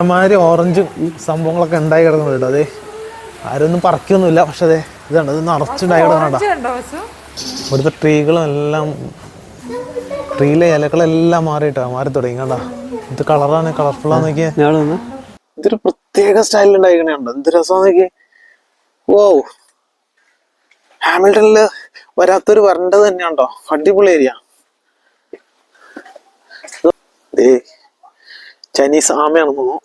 മാതിരി ഓറഞ്ചും സംഭവങ്ങളൊക്കെ ഉണ്ടായി കിടക്കുന്നത് കേട്ടോ. അതെ ആരൊന്നും പറിക്കൊന്നുമില്ല, പക്ഷെ അതെ ഇതാണ് ഇത് നിറച്ചുണ്ടായി കിടക്കണ. ഇവിടുത്തെ ട്രീകളും എല്ലാം, ട്രീയിലെ ഇലകളെല്ലാം മാറി തുടങ്ങി കേട്ടോ. ഇത് കളറാണ്, കളർഫുള്ളാന്ന് നോക്കിയേ. ഇതൊരു പ്രത്യേക സ്റ്റൈലിൽ ഉണ്ടായിക്കണുണ്ട്. എന്ത് രസമാന്ന് നോക്കിയേ. ഓ, ഹാമിൽട്ടണില് വരാത്തൊരു വരണ്ടത് തന്നെയാണ്ടോ. അടിപൊളി ഏരിയ. ചൈനീസ് ആമയാണെന്ന് തോന്നുന്നു.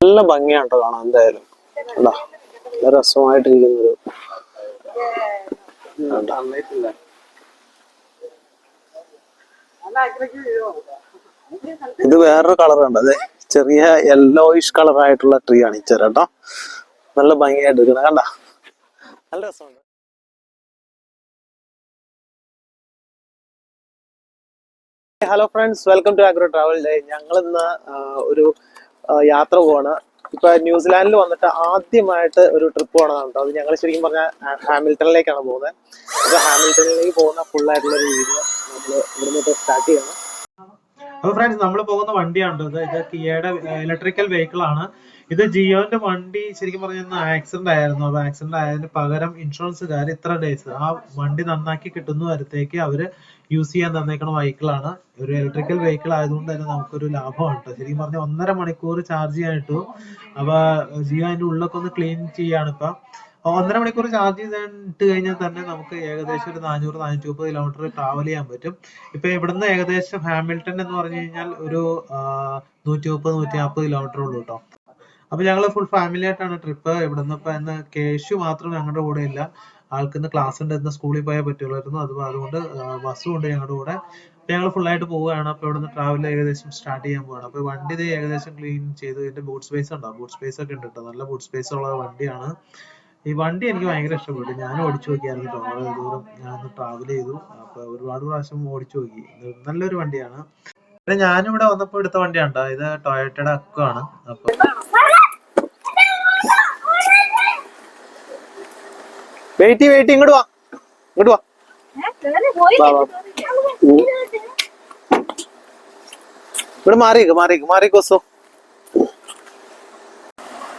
നല്ല ഭംഗിയാട്ടോ കാണാൻ. എന്തായാലും അല്ല നല്ല രസമായിട്ടിരിക്കുന്നൊരു ഇത് വേറൊരു കളർ ഉണ്ട്. അതെ ചെറിയ യെല്ലോയിഷ് കളർ ആയിട്ടുള്ള ട്രീ ആണ് ഈ ചെറുട്ടോ. നല്ല ഭംഗിയായിട്ട് ഇരിക്കുന്നത് കണ്ട, നല്ല രസമുണ്ട്. Hello friends, welcome to agro travel day. ഞങ്ങൾ ഇന്ന് ഒരു യാത്ര പോവാണ്. ഇപ്പൊ ന്യൂസിലാൻഡിൽ വന്നിട്ട് ആദ്യമായിട്ട് ഒരു ട്രിപ്പ് പോകണതാണ് കേട്ടോ. അത് ഞങ്ങൾ ശരിക്കും പറഞ്ഞാൽ ഹാമിൽട്ടണിലേക്കാണ് പോകുന്നത്. അപ്പൊ ഹാമിൽട്ടണിലേക്ക് പോകുന്ന ഫുൾ ആയിട്ടുള്ള ഒരു വീഡിയോ നമ്മൾ ഇവിടുന്ന് സ്റ്റാർട്ട് ചെയ്യണം. അപ്പൊ ഫ്രണ്ട്സ്, നമ്മൾ പോകുന്ന വണ്ടിയാണ് ഇത് കിയയുടെ ഇലക്ട്രിക്കൽ വെഹിക്കിൾ ആണ്. ഇത് ജിയോന്റെ വണ്ടി ശരിക്കും പറഞ്ഞാൽ ആക്സിഡന്റ് ആയിരുന്നു. അപ്പൊ ആക്സിഡന്റ് ആയതിന് പകരം ഇൻഷുറൻസുകാർ ഇത്ര ഡേയ്സ് ആ വണ്ടി നന്നാക്കി കിട്ടുന്ന വരത്തേക്ക് അവര് യൂസ് ചെയ്യാൻ തന്നേക്കണ വെഹിക്കിളാണ്. ഒരു ഇലക്ട്രിക്കൽ വെഹിക്കിൾ ആയതുകൊണ്ട് തന്നെ നമുക്കൊരു ലാഭമാണ് കേട്ടോ. ശരിക്കും പറഞ്ഞാൽ 1.5 മണിക്കൂർ ചാർജ് ചെയ്യാൻ കിട്ടും. അപ്പൊ ജിയോ അതിന്റെ ഉള്ളൊക്കെ ഒന്ന് ക്ലീൻ ചെയ്യാണ് ഇപ്പൊ. 1.5 മണിക്കൂർ ചാർജ് ചെയ്തിട്ട് കഴിഞ്ഞാൽ തന്നെ നമുക്ക് ഏകദേശം ഒരു 400-430 കിലോമീറ്റർ ട്രാവൽ ചെയ്യാൻ പറ്റും. ഇപ്പൊ ഇവിടുന്ന് ഏകദേശം ഹാമിൽട്ടൺ എന്ന് പറഞ്ഞു കഴിഞ്ഞാൽ ഒരു 130-140 കിലോമീറ്റർ ഉള്ളൂ കേട്ടോ. അപ്പൊ ഞങ്ങള് ഫുൾ ഫാമിലി ആയിട്ടാണ് ട്രിപ്പ്. ഇവിടുന്ന് ഇപ്പൊ ഇന്ന് കേശു മാത്രം ഞങ്ങളുടെ കൂടെ ഇല്ല. ആൾക്കിന്ന് ക്ലാസ് ഉണ്ട്, ഇന്ന് സ്കൂളിൽ പോയാൽ പറ്റുള്ളായിരുന്നു. അതുകൊണ്ട് ബസ്സും ഉണ്ട് ഞങ്ങളുടെ കൂടെ. ഞങ്ങൾ ഫുൾ ആയിട്ട് പോവുകയാണ്. അപ്പൊ ഇവിടുന്ന് ട്രാവൽ ഏകദേശം സ്റ്റാർട്ട് ചെയ്യാൻ പോവാണ്. അപ്പൊ വണ്ടി ഇത് ഏകദേശം ക്ലീൻ ചെയ്തു. ഇതിന്റെ ബൂട്ട് സ്പേസ് ഉണ്ടാവും, ബൂട്ട് സ്പേസ് ഒക്കെ ഉണ്ട് കേട്ടോ. നല്ല ബൂട്ട് സ്പേസ് ഉള്ള വണ്ടിയാണ് ഈ വണ്ടി. എനിക്ക് ഭയങ്കര ഇഷ്ടപ്പെട്ടു. ഞാൻ ഓടിച്ചു നോക്കിയായിരുന്നു കേട്ടോ. വളരെ ദൂരം ഞാൻ ട്രാവൽ ചെയ്തു. അപ്പൊ ഒരുപാട് പ്രാവശ്യം ഓടിച്ചു നോക്കി. നല്ലൊരു വണ്ടിയാണ്. പിന്നെ ഞാനിവിടെ വന്നപ്പോ എടുത്ത വണ്ടിയാണ് ഇത് ടൊയോട്ടയുടെ അക്കോ ആണ്. അപ്പൊ വെയിറ്റ് ഇങ്ങോട്ട് വാ. ഇവിടെ മാറിക്കോസോ.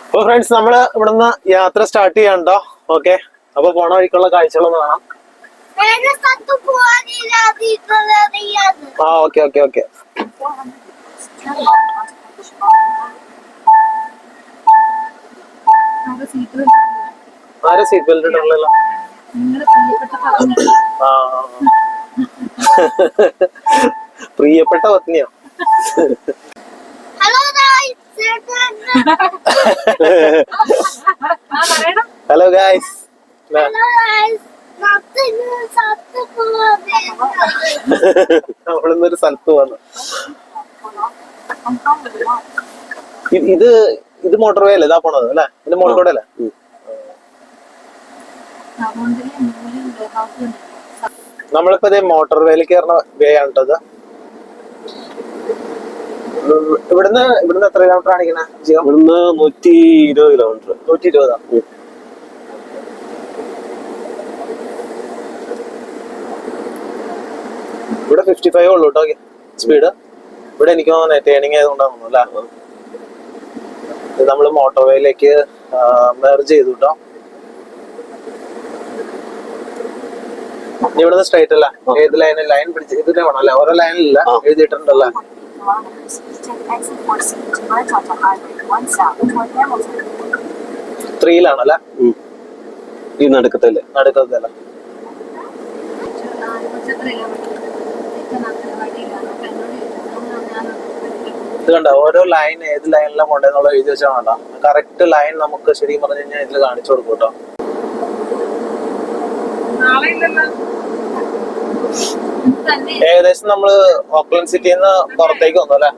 അപ്പൊ ഫ്രണ്ട്സ്, നമ്മള് ഇവിടുന്ന് യാത്ര സ്റ്റാർട്ട് ചെയ്യാണ്ടോ. ഓക്കെ, അപ്പൊ പോണ വഴിക്കുള്ള കാഴ്ചകളൊന്ന് കാണാം. ആ ഓക്കെ. ആരും സീറ്റ് ബെൽറ്റ് ഇടണല്ലോ. പ്രിയപ്പെട്ട പത്നിയോ? Hello guys. നമ്മളിന്നൊരു സ്ഥലത്ത് വന്നു. ഇത് മോട്ടോർ വേ അല്ലേ? ഇതാ പോണത് അല്ലെ? ഇത് മോട്ടോർ വേ അല്ലേ? നമ്മളിപ്പോ ഇതേ മോട്ടോർ വേയിൽ കയറുന്ന വേ ആണ് കേട്ടത്. ഇവിടുന്ന് എത്ര കിലോമീറ്റർ കാണിക്കണേ? ഇവിടുന്ന് 120 കിലോമീറ്റർ. 120. ഇവിടെ 55 ഉള്ളൂ കേട്ടോ സ്പീഡ്. ഇവിടെ എനിക്ക് തോന്നുന്നു ടേണിങ് ആയതുകൊണ്ടാണ് തോന്നുന്നു അല്ലേ. നമ്മള് മോട്ടോർ വേയിലേക്ക് മെർജ് ചെയ്തു കേട്ടോ. ഇവിടുന്ന് സ്ട്രൈറ്റ് അല്ല, ഏത് ലൈൻ പിടിച്ച് ഇതിനെ വേണം അല്ലെ? ഓരോ ലൈനിലില്ല, എഴുതിയിട്ടുണ്ടല്ലേ. ത്രീയിലാണല്ലേ? ഈ നടുക്കത്തല്ലേ? ഇത് കണ്ട ഓരോ ലൈൻ ഏത് ലൈനിലാണ് കൊണ്ടെന്നുള്ള എഴുതി വെച്ചാൽ വേണ്ട. കറക്റ്റ് ലൈൻ നമുക്ക് ശരിക്കും പറഞ്ഞു കഴിഞ്ഞാൽ ഇതിൽ കാണിച്ചു കൊടുക്കും കേട്ടോ. ഏകദേശം നമ്മള് ഓക്ലൻഡ് സിറ്റിന്ന് പുറത്തേക്ക് വന്നു അല്ലെ?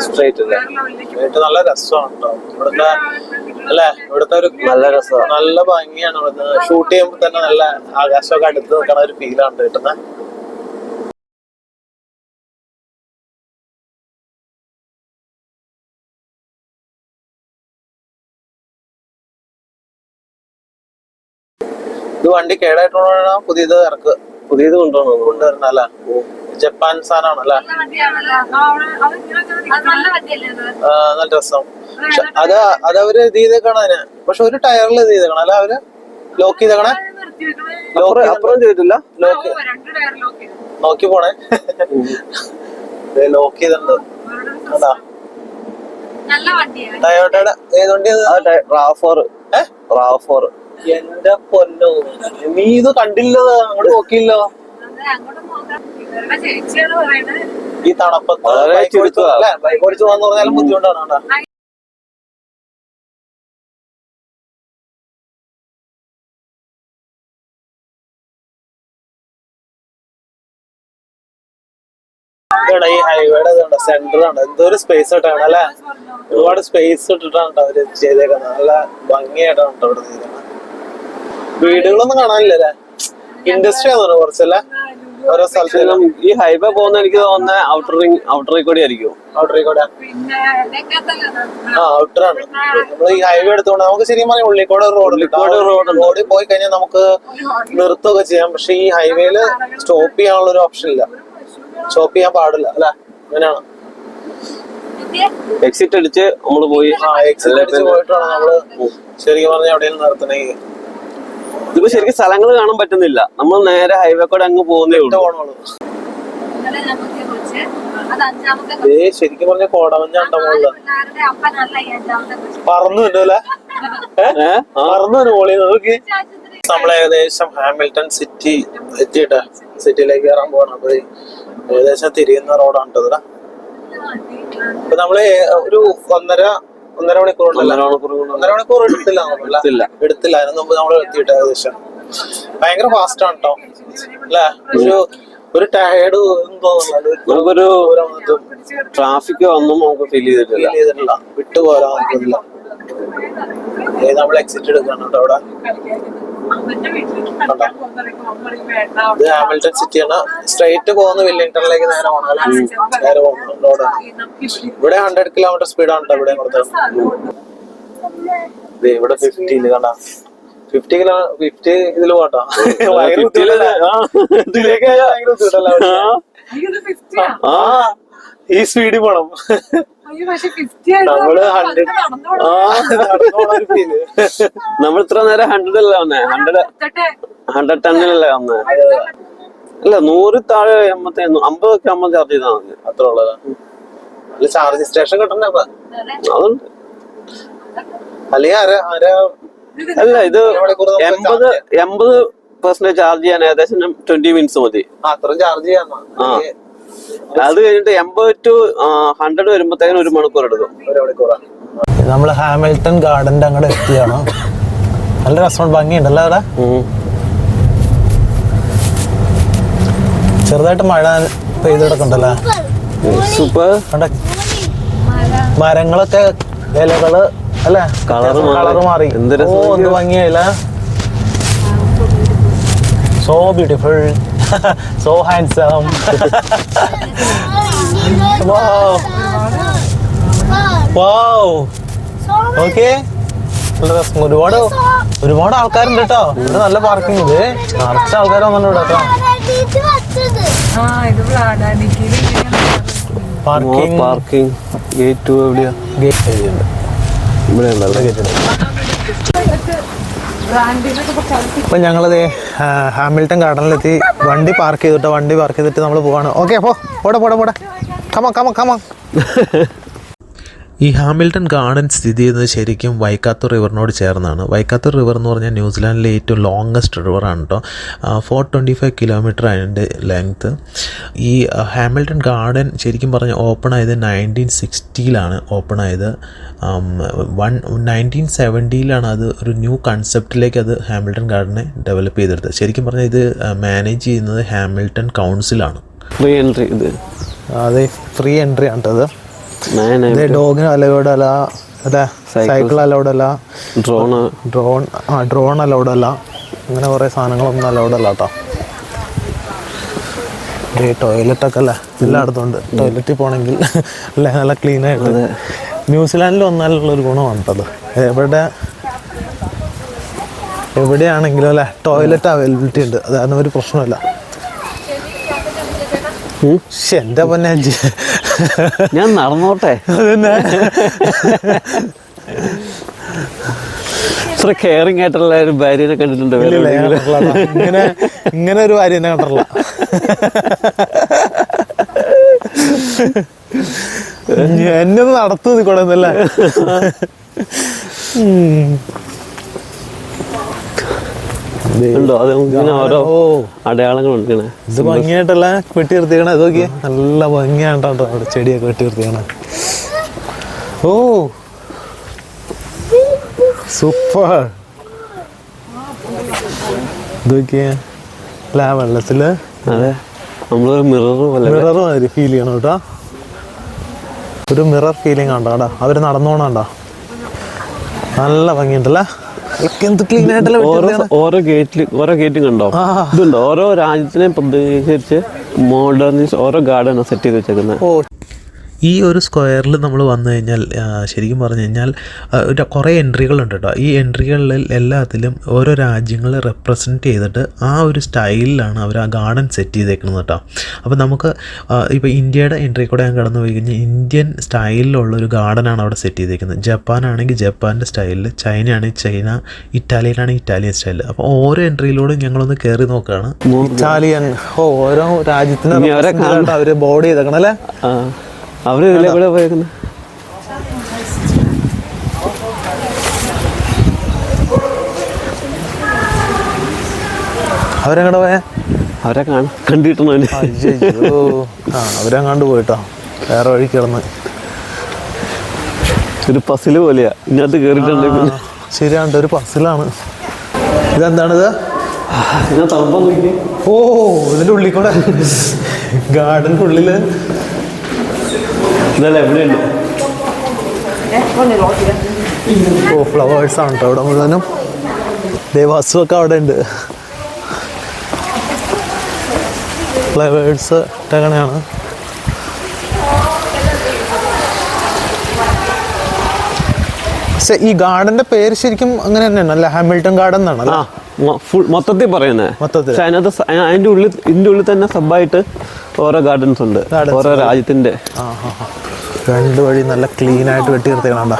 സ്ട്രേറ്റ് നല്ല രസമാണ് കേട്ടോ ഇവിടുത്തെ അല്ലെ. ഇവിടുത്തെ ഒരു നല്ല രസമാണ്, നല്ല ഭംഗിയാണ്. ഇവിടുന്ന് ഷൂട്ട് ചെയ്യുമ്പോൾ തന്നെ നല്ല ആകാശമൊക്കെ അടുത്ത് നിൽക്കണ ഒരു ഫീലാണ് കിട്ടുന്നത്. ഇത് വണ്ടി കേടായിട്ടുള്ള പുതിയത് പുതിയത് കൊണ്ടുവരണം അല്ല, ജപ്പാൻ സാധനമാണ് അല്ലേ? നല്ല രസം. അതവര് ഇത് ചെയ്തേക്കണ അതിന്, പക്ഷെ ഒരു ടയറിൽ ഇത് ചെയ്തേക്കണം അല്ല, അവര് ലോക്ക് ചെയ്തേക്കണേ. അപ്പുറം ചെയ്തിട്ടില്ല, നോക്കി പോണേ. ലോക്ക് ചെയ്തിട്ടുണ്ട്. അതാ ടയോട്ടയുടെ ഏത് വണ്ടിയാ? RAV4. എന്റെ പൊന്നോ, നീ ഇത് കണ്ടില്ലോ, അങ്ങോട്ട് നോക്കിയില്ലോ. ഈ തണുപ്പത്ത് ബൈക്ക് ഓടിച്ചു പോകാന്ന് പറഞ്ഞാലും ബുദ്ധിമുട്ടാണ് കേട്ടോ. ഈ ഹൈവേയുടെ സെന്റർ ആണ്, എന്തൊരു സ്പേസ് ഇട്ടാണ് അല്ലെ, ഒരുപാട് സ്പേസ് ഇട്ടിട്ടാണ് അവര് ചെയ്തേക്കുന്നത്. നല്ല ഭംഗിയായിട്ടാണ് കേട്ടോ ഇവിടെ ചെയ്തേക്കുന്നത്. വീടുകളൊന്നും കാണാനില്ലല്ലേ, ഇൻഡസ്ട്രി ആണെന്ന് കുറച്ചല്ലേ ഓരോ സ്ഥലത്തും. ഈ ഹൈവേ പോകുന്ന എനിക്ക് തോന്നുന്നത് ഔട്ടറിൽ കൂടി ആയിരിക്കും. ഔട്ടറിൽ കൂടെ ഔട്ടറാണ്. നമ്മൾ ഈ ഹൈവേ എടുത്തുകൊണ്ട് നമുക്ക് ശരിക്കും പറഞ്ഞാൽ ഉള്ളിക്കോട് റോഡിൽ പോയി കഴിഞ്ഞാൽ നമുക്ക് നിർത്തുകയൊക്കെ ചെയ്യാം. പക്ഷെ ഈ ഹൈവേയില് സ്റ്റോപ്പ് ചെയ്യാനുള്ള ഒരു ഓപ്ഷൻ ഇല്ല, സ്റ്റോപ്പ് ചെയ്യാൻ പാടില്ല അല്ലെ, അങ്ങനെയാണ്. എക്സിറ്റ് അടിച്ച് നമ്മള് പോയി, എക്സിറ്റ് അടിച്ച് പോയിട്ട് വേണം നമ്മള് ശരിക്കും പറഞ്ഞാൽ എവിടെയെങ്കിലും നിർത്തണമെങ്കിൽ. ഇതിപ്പോ ശരിക്കും സ്ഥലങ്ങൾ കാണാൻ പറ്റുന്നില്ല, നമ്മൾ നേരെ ഹൈവേ കൂടെ അങ്ങ് പോകുന്നേ ഉള്ളൂ. ശരിക്കും പറഞ്ഞ കോടമഞ്ഞാണ്ട മുകളില് പറന്നു വന്നല്ലേ, പറന്നു വന്നു മോളി നോക്കി. നമ്മള് ഏകദേശം ഹാമിൽട്ടൺ സിറ്റി എത്തിയിട്ട് സിറ്റിയിലേക്ക് കയറാൻ പോകണം. അപ്പൊ ഏകദേശം തിരിയുന്ന റോഡാണ് കേട്ടോ. ഇപ്പൊ നമ്മള് ഒരു ഒന്നര മണിക്കൂർ എടുത്തില്ല അതിന് മുമ്പ് നമ്മൾ എത്തിയിട്ട് ഏകദേശം. ഭയങ്കര ഫാസ്റ്റ് ആണ് കേട്ടോ അല്ലേ, ഒരു ടയർഡ് നമുക്കൊരു ട്രാഫിക് ഒന്നും നമുക്ക് ഫീൽ ചെയ്തിട്ടില്ല, വിട്ടുപോരാ നമുക്കില്ല. നമ്മൾ എക്സിറ്റ് എടുക്കണം കേട്ടോ അവിടെ. ഇത് ഹാമിൽട്ടൺ സിറ്റിയാണ്, സ്ട്രൈറ്റ് പോകുന്ന വില്ലിംഗ്ടണിലേക്ക് നേരെ പോകണം അല്ലെ, നേരെ പോകുന്ന റോഡാണ്. ഇവിടെ 100 കിലോമീറ്റർ സ്പീഡാണ് കേട്ടോ ഇവിടെ കൊടുത്തത്. ഇവിടെ 50 കണ്ട 50 ഇതില് പോട്ടോ. ഈ സ്പീഡിൽ പോണം. നമ്മൾ ഇത്ര നേരം 100 അല്ല വന്നേ, 110 വന്നേ. അല്ല 100 താഴെ 50 ആകുമ്പോ ചാർജ് ചെയ്താൽ മതി, അത്ര ഉള്ളതാ. ചാർജ് സ്റ്റേഷൻ കിട്ടണ്ടേ അതുണ്ട്. അല്ലെങ്കിൽ അല്ല ഇത് 80% ചാർജ് ചെയ്യാൻ ഏകദേശം 20 മിനിറ്റ്സ് മതി. അത്രയും ചാർജ് ചെയ്യാന്നാ. അത് കഴിഞ്ഞിട്ട് 80 to 100 വരുമ്പോഴത്തേക്കും 1 മണിക്കൂർ എടുക്കും. നമ്മള് ഹാമിൽട്ടൺ ഗാർഡന്റെ അങ്ങോട്ട് എത്തിയാണ്. നല്ല രസമുണ്ട്, ഭംഗിയുണ്ടല്ലോ അവിടെ. ചെറുതായിട്ട് മഴ പെയ്ത് കിടക്കണ്ടല്ലേ, സൂപ്പർ. മരങ്ങളൊക്കെ ഇലകള് അല്ലെ, കളറ് മാറി. എന്ത് ഭംഗിയായില്ല. So beautiful, so handsome. Wow. Okay. നല്ല രസം. ഒരുപാട് ആൾക്കാരുണ്ട് കേട്ടോ ഇവിടെ. നല്ല പാർക്കിംഗ്, ഇത് നിറച്ച ആൾക്കാർ വന്നിട്ടുണ്ട് കേട്ടോ. പാർക്കിംഗ് ഗേറ്റ് എവിടെയാ? ഗേറ്റ് ഉണ്ട് ഇവിടെ ഉണ്ടല്ലോ ഗേറ്റ്. ഇപ്പൊ ഞങ്ങളത് ഹാമിൽട്ടൺ ഗാർഡനിലെത്തി. വണ്ടി പാർക്ക് ചെയ്തിട്ട് നമ്മൾ പോവാണ്. ഓക്കെ, അപ്പോ പോടെ കമ. ഈ ഹാമിൽട്ടൺ ഗാർഡൻ സ്ഥിതി ചെയ്യുന്നത് ശരിക്കും വൈക്കാത്തൂർ റിവറിനോട് ചേർന്നാണ്. വൈക്കാത്തൂർ റിവർ എന്ന് പറഞ്ഞാൽ ന്യൂസിലാൻഡിലെ ഏറ്റവും ലോങ്ങസ്റ്റ് റിവറാണ് കേട്ടോ. 425 കിലോമീറ്റർ അതിൻ്റെ ലെങ്ത്ത്. ഈ ഹാമിൽട്ടൺ ഗാർഡൻ ശരിക്കും പറഞ്ഞാൽ ഓപ്പൺ ആയത് 1960 ഓപ്പൺ ആയത്. 1970 അത് ഒരു ന്യൂ കൺസെപ്റ്റിലേക്ക് അത് ഹാമിൽട്ടൺ ഗാർഡനെ ഡെവലപ്പ് ചെയ്തെടുത്തത്. ശരിക്കും പറഞ്ഞാൽ ഇത് മാനേജ് ചെയ്യുന്നത് ഹാമിൽട്ടൺ കൗൺസിലാണ്. ഫ്രീ എൻട്രി ഇത്, അതെ, ഫ്രീ എൻട്രി ആണ് കേട്ടത്. ഡോഗിന് അലൗഡ് അല്ല, അതെ, സൈക്കിൾ അലൗഡ് അല്ല, ഡ്രോൺ അലൗഡ് അല്ല, അങ്ങനെ കുറേ സാധനങ്ങളൊന്നും അലൗഡ് അല്ല കേട്ടോ. ടോയ്ലറ്റൊക്കെ അല്ലേ എല്ലായിടത്തും ഉണ്ട്. ടോയ്ലറ്റിൽ പോകണമെങ്കിൽ അല്ലേ നല്ല ക്ലീൻ ആയിട്ട്. ന്യൂസിലാൻഡിൽ വന്നാലുള്ളൊരു ഗുണമാണ് കേട്ടത്. എവിടെ എവിടെയാണെങ്കിലും അല്ലേ ടോയ്ലറ്റ് അവൈലബിലിറ്റി ഉണ്ട്, അതാണ് ഒരു പ്രശ്നമല്ല. എന്റെ പൊന്നെ ഞാൻ നടന്നോട്ടെ. അതന്നെ ഇത്ര കെയറിങ് ആയിട്ടുള്ള ഒരു ഭാര്യനെ കണ്ടിട്ടുണ്ട് ഇങ്ങനെ ഒരു ഭാര്യനെ കണ്ടിട്ടില്ല. എന്നെ ഒന്ന് നടത്തു കൂടെന്നല്ലേ. ഉണ്ടോ? അത് ഇങ്ങനെ ഓരോ അടയാളങ്ങളുണ്ട്. ഇത് ഭംഗിയായിട്ടല്ല വെട്ടി നിർത്തിക്കണ. ഇത് നോക്കിയേ, നല്ല ഭംഗിയായിട്ടോ അവിടെ ചെടിയൊക്കെ വെട്ടി നിർത്തിക്കണ. ഓ സൂപ്പർ. ഇത് നോക്കിയേ, അല്ല വെള്ളത്തില് അതെ നമ്മളൊരു മിറർ മാതിരി ഫീൽ ചെയ്യണം കേട്ടോ. ഒരു മിറർ ഫീലിംഗ് ആണ്ടോ അവിടെ അവര് നടന്നോണോ. നല്ല ഭംഗിയുണ്ടല്ലേ. എന്ത് ക്ലീൻ ആയിട്ടല്ലേ ഓരോ ഗേറ്റും കണ്ടോ? ഇതുണ്ടോ? ഓരോ രാജ്യത്തിനെ പ്രതിനിധീകരിച്ച് മോഡേണൈസ് ഓരോ ഗാർഡൻ സെറ്റ് ചെയ്ത് വെച്ചേക്കുന്നത്. ഈ ഒരു സ്ക്വയറിൽ നമ്മൾ വന്നു കഴിഞ്ഞാൽ ശരിക്കും പറഞ്ഞു കഴിഞ്ഞാൽ കുറേ എൻട്രികളുണ്ട് കേട്ടോ. ഈ എൻട്രികളിൽ എല്ലാത്തിലും ഓരോ രാജ്യങ്ങളെ റെപ്രസെൻറ്റ് ചെയ്തിട്ട് ആ ഒരു സ്റ്റൈലിലാണ് അവർ ആ ഗാർഡൻ സെറ്റ് ചെയ്തേക്കുന്നത് കേട്ടോ. അപ്പോൾ നമുക്ക് ഇപ്പോൾ ഇന്ത്യയുടെ എൻട്രി കൂടെ ഞാൻ കടന്നു പോയി കഴിഞ്ഞാൽ ഇന്ത്യൻ സ്റ്റൈലിലുള്ളൊരു ഗാർഡനാണ് അവിടെ സെറ്റ് ചെയ്തേക്കുന്നത്. ജപ്പാനാണെങ്കിൽ ജപ്പാൻ്റെ സ്റ്റൈലിൽ, ചൈനയാണെങ്കിൽ ചൈന, ഇറ്റാലിയനാണെങ്കിൽ ഇറ്റാലിയൻ സ്റ്റൈലിൽ. അപ്പോൾ ഓരോ എൻട്രിയിലൂടെ ഞങ്ങളൊന്ന് കയറി നോക്കുകയാണ്. ഇറ്റാലിയൻ ഓരോ രാജ്യത്തിന് അവർ ബോർഡ് ചെയ്തേക്കണം അല്ലേ. അവര് ഇവിടെ പോയേക്കുന്നത് അവരെങ്ങടെ പോയ അവരെ കണ്ടിട്ടുണ്ടോ? അവരെങ്ങാണ്ട് പോയിട്ടോ, വേറെ വഴി കിടന്ന്. ഒരു പസില് പോലെയാ ഇതിനകത്ത് കേറിയിട്ടുണ്ടെങ്കിൽ. ശരിയാണ്, ഒരു പസിലാണ്. ഇതെന്താണിത്? ഓ ഇതിന്റെ ഉള്ളിൽ കൂടെ ഗാർഡന്റെ ഉള്ളില് ഓ ഫ്ലവേഴ്സ് ആണ് കേട്ടോ അവിടെ മുഴുവനും. ദേവാസുമൊക്കെ അവിടെ ഉണ്ട്. ഫ്ലവേഴ്സ് ഇട്ടകണയാണ്. പക്ഷെ ഈ ഗാർഡന്റെ പേര് ശരിക്കും അങ്ങനെ തന്നെയാണ് അല്ലേ, ഹാമിൽട്ടൺ ഗാർഡൻ എന്നാണ് മൊത്തത്തിൽ പറയുന്നത്. അതിന്റെ ഉള്ളിൽ തന്നെ സബായിട്ട് ഓരോ ഗാർഡൻസ് ഉണ്ട്, ഓരോ രാജ്യത്തിന്റെ. രണ്ട് വഴി നല്ല ക്ലീൻ ആയിട്ട് വെട്ടി നിർത്തിക്കണ.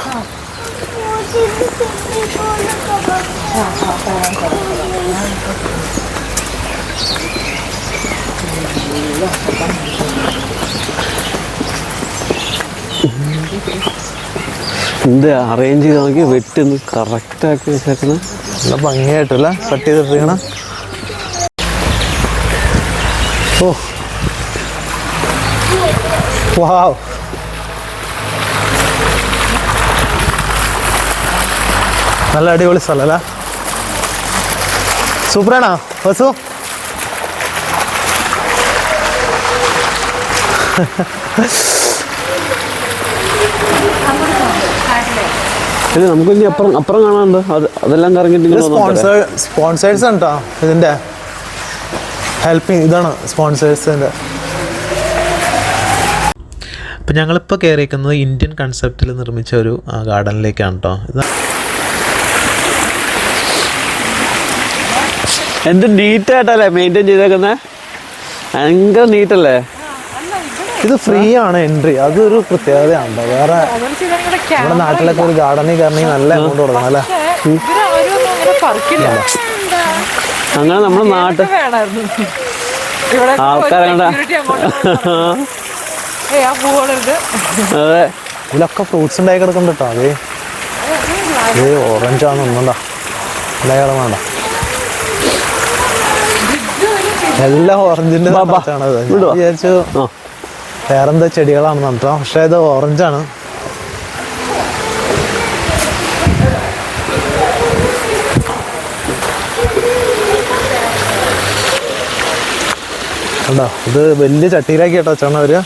എന്ത് അറേഞ്ച് ചെയ്ത് നോക്കി വെട്ടി കറക്റ്റ് ആക്കി വെച്ചേക്കുന്നത്. നല്ല ഭംഗിയായിട്ടല്ല കട്ട് ചെയ്തിട്ടിരിക്കണം. ഓ വാവ്, നല്ല അടിപൊളി സ്ഥലം അല്ലേ. സൂപ്പറാണോ വസു? നമുക്ക് ഇനി അപ്പുറം കാണാനുണ്ട്. അതെല്ലാം കറങ്ങിയിട്ട് സ്പോൺസേഴ്സ് ഉണ്ടോ ഇതിന്റെ ഹെൽപ്പിംഗ്? ഇതാണ് സ്പോൺസേഴ്സിന്റെ. അപ്പം ഞങ്ങളിപ്പോൾ കയറിയിരിക്കുന്നത് ഇന്ത്യൻ കൺസെപ്റ്റിൽ നിർമ്മിച്ച ഒരു ഗാർഡനിലേക്കാണ് കേട്ടോ. എന്ത് നീറ്റായിട്ടല്ലേ മെയിൻറ്റെയിൻ ചെയ്തേക്കുന്നത്, ഭയങ്കര നീറ്റല്ലേ. ഇത് ഫ്രീ ആണ് എൻട്രി, അതൊരു പ്രത്യേകതയാണ്. വേറെ നമ്മുടെ നാട്ടിലൊക്കെ ഒരു ഗാർഡനിൽ കയറണമെങ്കിൽ നല്ല എമൗണ്ട് കൊടുക്കണം അല്ലേ. അങ്ങനെ നമ്മുടെ നാട്ടിൽ ആൾക്കാരെ അതെ ഇതിലൊക്കെ ഫ്രൂട്ട്സ് ഉണ്ടായി കിടക്കുന്നുണ്ട് കേട്ടോ. അതേ ഓറഞ്ച് ആണ് ഒന്നുണ്ടോ ഉണ്ടായി കിടന്നണ്ട. എല്ലാം ഓറഞ്ചിന്റെ വിചാരിച്ചു വേറെന്താ ചെടികളാണെന്ന് കേട്ടോ, പക്ഷെ ഇത് ഓറഞ്ചാണ്. കണ്ടോ, ഇത് വലിയ ചട്ടിയിലാക്കി കേട്ടോ വെച്ചാണ് അവര്.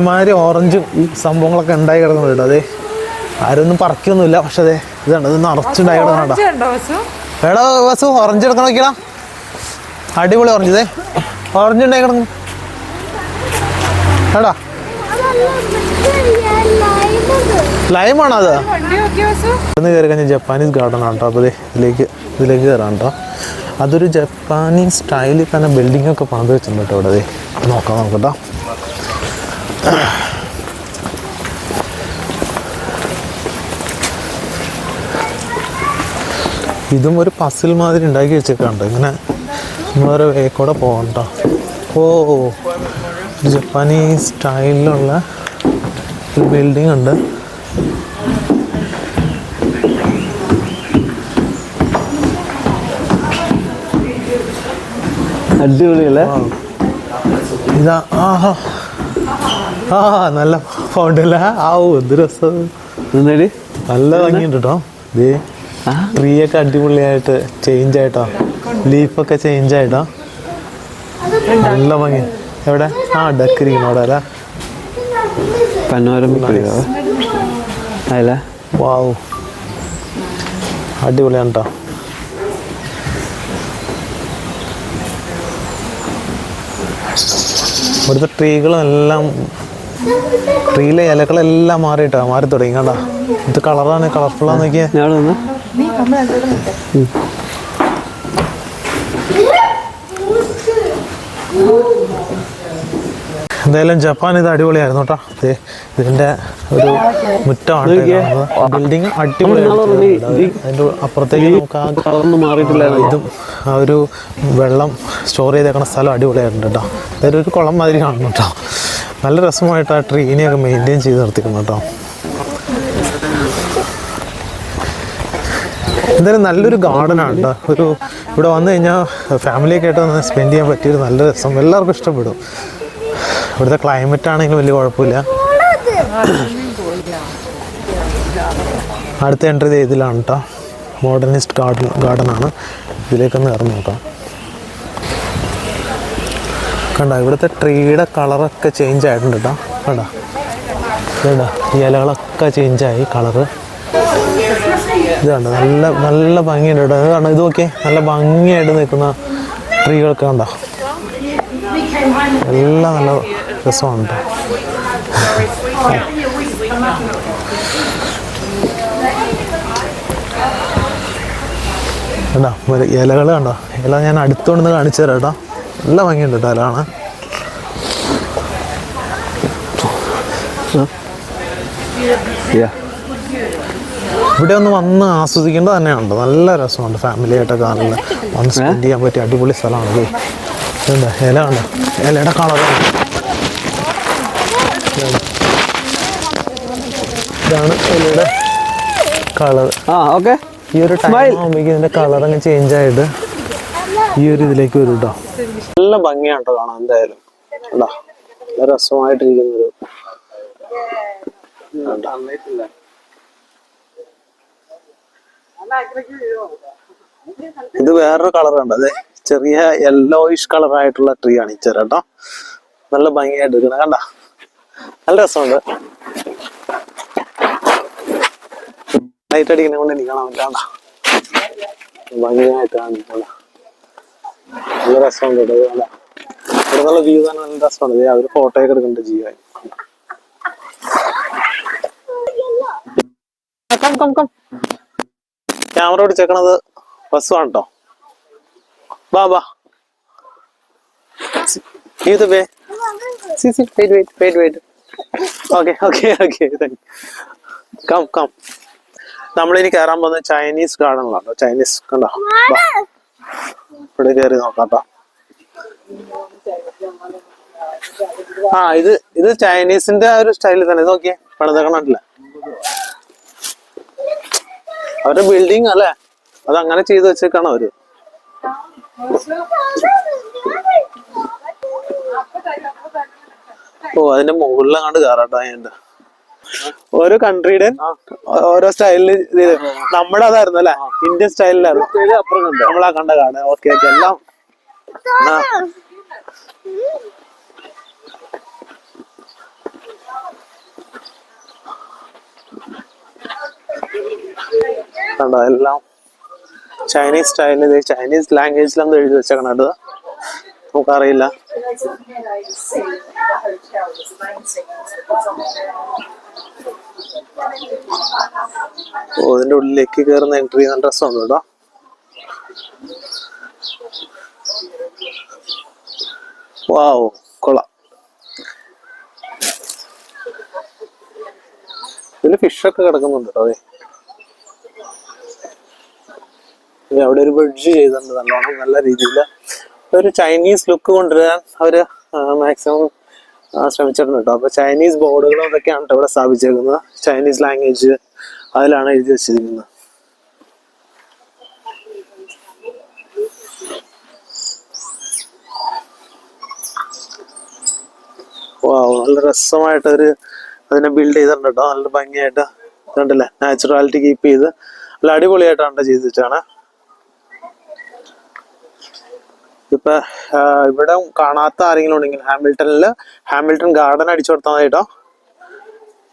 ഇമാതിരി ഓറഞ്ചും സംഭവങ്ങളൊക്കെ ഉണ്ടായി കിടക്കുന്നുണ്ട് കേട്ടോ. അതെ ആരൊന്നും പറക്കൊന്നുമില്ല, പക്ഷെ അതെ ഇതാണ്, ഇത് നിറച്ചുണ്ടായി കിടക്കണോ. എടാ വസു ഓറഞ്ച് എടുക്കണം നോക്കിയാ, അടിപൊളി ഓറഞ്ച്. ഇതേ ഓറഞ്ച് ഉണ്ടായി കിടക്കുന്നു എടാ. ലൈമാണോ അത്? ഇന്ന് കയറി കഴിഞ്ഞാൽ ജപ്പാനീസ് ഗാർഡൻ ആണ് കേട്ടോ. അപ്പോൾ ഇതിലേക്ക് കയറാം കേട്ടോ. അതൊരു ജപ്പാനീസ് സ്റ്റൈലിൽ തന്നെ ബിൽഡിംഗ് ഒക്കെ പണിത് വെച്ചിട്ടുണ്ട് കേട്ടോ. ഇവിടെ നോക്കാം നോക്കട്ടോ. ഇതും ഒരു പസിൽ മാതിരി ഉണ്ടാക്കി വെച്ചേക്കാണ്ട്. ഇങ്ങനെ വേറെ വേക്കൂടെ പോകണ്ട. ഓ, ജപ്പാനീസ് സ്റ്റൈലിലുള്ള ഒരു ബിൽഡിംഗ് ഉണ്ട്. അടിപൊളിയല്ലേ? ഇതാ നല്ല ഫൗണ്ടല്ല. എന്ത് രസം. നല്ല ഭംഗിയുണ്ട് കേട്ടോ. ഇത് ട്രീ ഒക്കെ അടിപൊളിയായിട്ട് ചേഞ്ച് ആയിട്ടോ. ലീഫൊക്കെ ചേഞ്ച് ആയിട്ടോ. നല്ല ഭംഗി. എവിടെ? ഡെക്കറിക്കണം അവിടെ അല്ലേ? അല്ല, വാവ്, അടിപൊളിയാണ് കേട്ടോ. ഇവിടുത്തെ ട്രീയിലെ ഇലകളെല്ലാം മാറി തുടങ്ങി കണ്ടാ. ഇത് കളറാണ്, കളർഫുള്ളാന്ന് നോക്കിയാ. എന്തായാലും ജപ്പാൻ ഇത് അടിപൊളിയായിരുന്നു കേട്ടോ. ഇതിന്റെ ഒരു മുറ്റമാണ് ബിൽഡിങ് അടിപൊളിയാണ്. അതിന്റെ അപ്പുറത്തേക്ക് നമുക്ക് ഇതും ആ ഒരു വെള്ളം സ്റ്റോർ ചെയ്തേക്കണ സ്ഥലം അടിപൊളിയായിട്ടുണ്ട് കേട്ടോ. അതായത് ഒരു കുളം മാതിരി കാണുന്നു കേട്ടോ. നല്ല രസമായിട്ട് ആ ട്രീനെയൊക്കെ മെയിൻറ്റെയിൻ ചെയ്ത് നിർത്തിക്കുന്നു കേട്ടോ. എന്തായാലും നല്ലൊരു ഗാർഡനാണ് കേട്ടോ. ഇവിടെ വന്നു കഴിഞ്ഞാൽ ഫാമിലിയൊക്കെ ആയിട്ട് വന്ന് സ്പെൻഡ് ചെയ്യാൻ പറ്റിയൊരു നല്ല രസം. എല്ലാവർക്കും ഇഷ്ടപ്പെടും. ഇവിടുത്തെ ക്ലൈമറ്റ് ആണെങ്കിലും വലിയ കുഴപ്പമില്ല. അടുത്ത എൻട്രി ഇതിലാണ് കേട്ടോ. മോഡേണിസ്റ്റ് ഗാർഡനാണ്. ഇതിലേക്കൊന്ന് ഇറങ്ങും കേട്ടോ. കണ്ടോ, ഇവിടുത്തെ ട്രീയുടെ കളറൊക്കെ ചേഞ്ച് ആയിട്ടുണ്ട് കേട്ടോ. കണ്ടോ, ഈ ഇലകളൊക്കെ ചേഞ്ചായി കളറ്. ഇത് കണ്ടോ, നല്ല ഭംഗിയുണ്ട് കേട്ടോ. ഇത് കണ്ടോ, ഇത് നോക്കിയേ, നല്ല ഭംഗിയായിട്ട് നിൽക്കുന്ന ട്രീകളൊക്കെ കണ്ടോ. എല്ലാം നല്ല രസമാണ് കേട്ടോ. കണ്ടോ ഇലകൾ കണ്ടോ. ഇല ഞാൻ അടുത്തുകൊണ്ടൊന്ന് കാണിച്ചു തരാം കേട്ടോ. നല്ല ഭംഗിയുണ്ട് കേട്ടോ ഇലാണ്. ഇവിടെ ഒന്ന് വന്ന് ആസ്വദിക്കേണ്ടത് തന്നെയുണ്ട്. നല്ല രസമുണ്ട്. ഫാമിലിയായിട്ടൊക്കെ നല്ല വന്ന് സ്പെൻഡ് ചെയ്യാൻ പറ്റിയ അടിപൊളി സ്ഥലമാണ്. എന്താ ഇല കണ്ടോ, ഇലയുടെ കളറാണ്. ഇതാണ് ഇലയുടെ കളർ. ഓക്കെ. ഈ ഒരു ടൈം ആകുമ്പോഴേക്കും ഇതിന്റെ കളർ അങ്ങ് ചേഞ്ച് ആയിട്ട് ഈ ഒരു ഇതിലേക്ക് വരും കേട്ടോ. നല്ല ഭംഗിയാണ് കേട്ടോ കാണാൻ. എന്തായാലും കേട്ടോ, നല്ല രസമായിട്ടിരിക്കുന്നൊരു ഇത് വേറൊരു കളർ ഉണ്ട്. അതെ, ചെറിയ യെല്ലോയിഷ് കളർ ആയിട്ടുള്ള ട്രീ ആണ് ഈ കേട്ടോ. നല്ല ഭംഗിയായിട്ട് ഇരിക്കുന്നത് കണ്ട. നല്ല രസമുണ്ട്. ലൈറ്റ് അടിക്കുന്ന കൊണ്ട് എനിക്ക് കാണാൻ പറ്റാണ്ട ഭംഗിയായിട്ട് കാണിക്കണ്ട. നല്ല രസമുണ്ട് കേട്ടോ. ഇവിടെ നിന്നുള്ള വ്യൂ തന്നെ നല്ല രസമുണ്ട്. അവര് ഫോട്ടോയൊക്കെ എടുക്കുന്നുണ്ട് ജീവൻ. ക്യാമറ പിടിച്ചേക്കണത് ബസ്സാണ് കേട്ടോ. വാ കം. നമ്മളിനി കയറാൻ പോകുന്നത് ചൈനീസ് ഗാർഡനിലാണോ. ചൈനീസ് കണ്ടോ. ഇവിടെ കയറി നോക്കാട്ടോ. ഇത് ചൈനീസിന്റെ ഒരു സ്റ്റൈലിൽ തന്നെ. ഇത് നോക്കിയേ, പണിതേക്കണില്ല. അവരുടെ ബിൽഡിംഗ് അല്ലേ, അതങ്ങനെ ചെയ്ത് വെച്ചേക്കാണ് അവര്. അതിന്റെ മുകളിലെങ്ങാണ്ട് കയറാട്ടോ. അതിന്റെ ഓരോ കൺട്രിയുടെ ഓരോ സ്റ്റൈലില് നമ്മുടെ അതായിരുന്നു അല്ലെ, ഇന്ത്യൻ സ്റ്റൈലിലായിരുന്നു നമ്മളാ കണ്ട കാണാൻ. ഓക്കെ എല്ലാം കണ്ടോ. എല്ലാം ചൈനീസ് സ്റ്റൈലിൽ ചൈനീസ് ലാംഗ്വേജിലൊന്നും എഴുതി വെച്ചേക്കണത്. നമുക്കറിയില്ല. ഓ, ഇതിന്റെ ഉള്ളിലേക്ക് കയറുന്ന എൻട്രി നല്ല രസമുണ്ട് കേട്ടോ. വാവ്, കൊള്ളാം. ഇതില് ഫിഷൊക്കെ കിടക്കുന്നുണ്ട് കേട്ടോ. അവിടെ ഒരു ബ്രിഡ്ജ് ചെയ്തിട്ടുണ്ട് നല്ലോണം, നല്ല രീതിയിൽ ഒരു ചൈനീസ് ലുക്ക് കൊണ്ടുവരാൻ അവര് മാക്സിമം ശ്രമിച്ചിട്ടുണ്ട് കേട്ടോ. അപ്പൊ ചൈനീസ് ബോർഡുകളും അതൊക്കെയാണ് കേട്ടോ ഇവിടെ സ്ഥാപിച്ചേക്കുന്നത്. ചൈനീസ് ലാംഗ്വേജ് അതിലാണ് എഴുതി വെച്ചിരിക്കുന്നത്. നല്ല രസമായിട്ട് അതിനെ ബിൽഡ് ചെയ്തിട്ടുണ്ട് കേട്ടോ. നല്ല ഭംഗിയായിട്ട് കണ്ടില്ലേ, നാച്ചുറാലിറ്റി കീപ്പ് ചെയ്ത് നല്ല അടിപൊളിയായിട്ടാണ് ചെയ്ത് വെച്ചാണ്. ഇപ്പൊ ഇവിടെ കാണാത്ത ആരെങ്കിലും ഉണ്ടെങ്കിൽ ഹാമിൽട്ടൺ ഗാർഡൻ അടിച്ചു കൊടുത്താൽ മതി കേട്ടോ.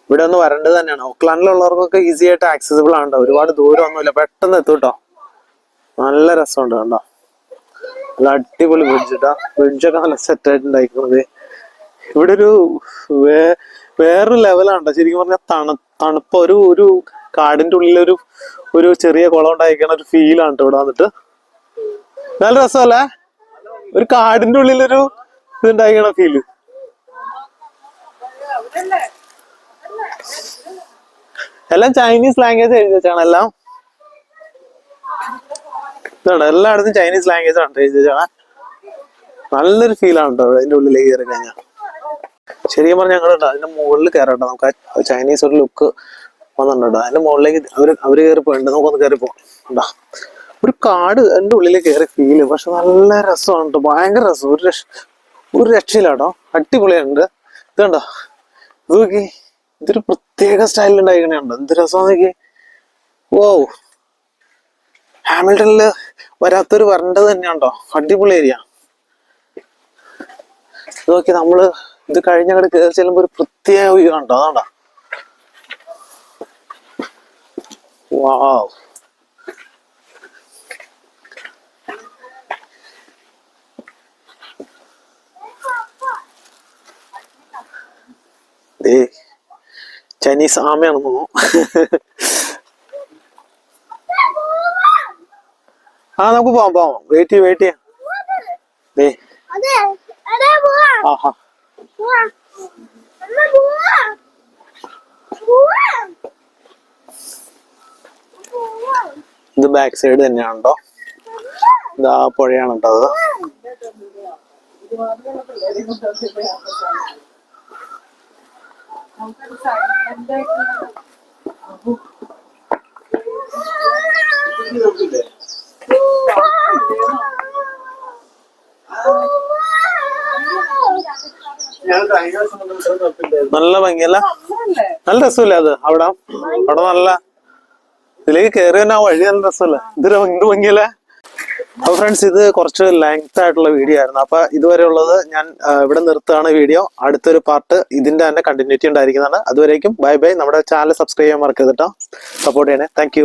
ഇവിടെ ഒന്ന് വരേണ്ടത് തന്നെയാണ്. ഓക്ലാൻഡിലുള്ളവർക്കൊക്കെ ഈസി ആയിട്ട് ആക്സസിബിൾ ആണ് കേട്ടോ. ഒരുപാട് ദൂരമൊന്നുമില്ല, പെട്ടെന്ന് എത്തും കേട്ടോ. നല്ല രസമുണ്ട് കണ്ടോ. നല്ല അടിപൊളി ബ്രിഡ്ജ് കേട്ടോ. ബ്രിഡ്ജൊക്കെ നല്ല സെറ്റ് ആയിട്ട് ഉണ്ടായിരിക്കുന്നത്. ഇവിടെ വേറൊരു ലെവലാണ് ശരിക്കും പറഞ്ഞാൽ. തണുപ്പ് ഒരു കാടിന്റെ ഉള്ളിൽ ഒരു ചെറിയ കുളം ഉണ്ടായിരിക്കണ ഒരു ഫീലാണ് കേട്ടോ ഇവിടെ വന്നിട്ട്. നല്ല രസമല്ലേ, ഒരു കാടിന്റെ ഉള്ളിലൊരു ഇതുണ്ടായിരിക്കണ ഫീല്. എല്ലാം ചൈനീസ് ലാംഗ്വേജ് എഴുതി വെച്ചാണ് എല്ലാം. ഇതാണ് എല്ലായിടത്തും ചൈനീസ് ലാംഗ്വേജ് ആണ് എഴുതി വെച്ചാണ്. നല്ലൊരു ഫീലാണ് കേട്ടോ അതിന്റെ ഉള്ളിലേക്ക് കയറി കഴിഞ്ഞാൽ. ശരിക്കും പറഞ്ഞാൽ ഞങ്ങളുണ്ടോ അതിന്റെ മുകളിൽ കയറട്ടോ. നമുക്ക് ചൈനീസ് ഒരു ലുക്ക് വന്നിട്ടുണ്ടോ. അതിന്റെ മുകളിലേക്ക് അവര് കയറി പോയിട്ടുണ്ട്. നമുക്കൊന്ന് കയറി പോകാം. ഒരു കാട് എന്റെ ഉള്ളിൽ കയറി ഫീല്. പക്ഷെ നല്ല രസമാണ് കേട്ടോ, ഭയങ്കര രസം. ഒരു രക്ഷയില്ല കേട്ടോ, അടിപൊളിയുണ്ട്. ഇതുണ്ടോ, ഇത് നോക്കി, ഇതൊരു പ്രത്യേക സ്റ്റൈലിൽ ഉണ്ടായിക്കണുണ്ടോ. എന്ത് രസമാണ് നോക്കി. ഓ, ഹാമിൽട്ടണില് വരാത്തൊരു വരേണ്ടത് തന്നെയാണ്ടോ. അടിപൊളി ഏരിയ. നോക്കി, നമ്മള് ഇത് കഴിഞ്ഞങ്ങോട്ട് കയറി ചെല്ലുമ്പോ ഒരു പ്രത്യേക വ്യൂ കണ്ടോ. അതാണ്ടോ, വാവ്. ചൈനീസ് ആമയാണെന്ന് തോന്നുന്നു. നമുക്ക് പോവാം. വെയിറ്റ് ചെയ്യാം. ആഹാ, ഇത് ബാക്ക് സൈഡ് തന്നെയാണോ. ഇതാ പുഴയാണ് കേട്ടോ അത്. നല്ല ഭംഗിയല്ല, നല്ല രസമില്ലേ അത്. അവിടെ നല്ല ഇതിലേക്ക് കയറി തന്നെ ആ വഴി നല്ല രസമല്ലേ. എന്ത് ഭംഗിയല്ലേ. അപ്പൊ ഫ്രണ്ട്സ്, ഇത് കുറച്ച് ലെങ്ത് ആയിട്ടുള്ള വീഡിയോ ആയിരുന്നു. അപ്പൊ ഇതുവരെ ഉള്ളത് ഞാൻ ഇവിടെ നിർത്തുകയാണ് വീഡിയോ. അടുത്തൊരു പാർട്ട് ഇതിന്റെ തന്നെ കണ്ടിന്യൂറ്റി ഉണ്ടായിരിക്കുന്നതാണ്. അതുവരേക്കും ബൈ ബൈ. നമ്മുടെ ചാനൽ സബ്സ്ക്രൈബ് ചെയ്യാൻ മറക്കരുത് കേട്ടോ. സപ്പോർട്ട് ചെയ്യണേ. താങ്ക്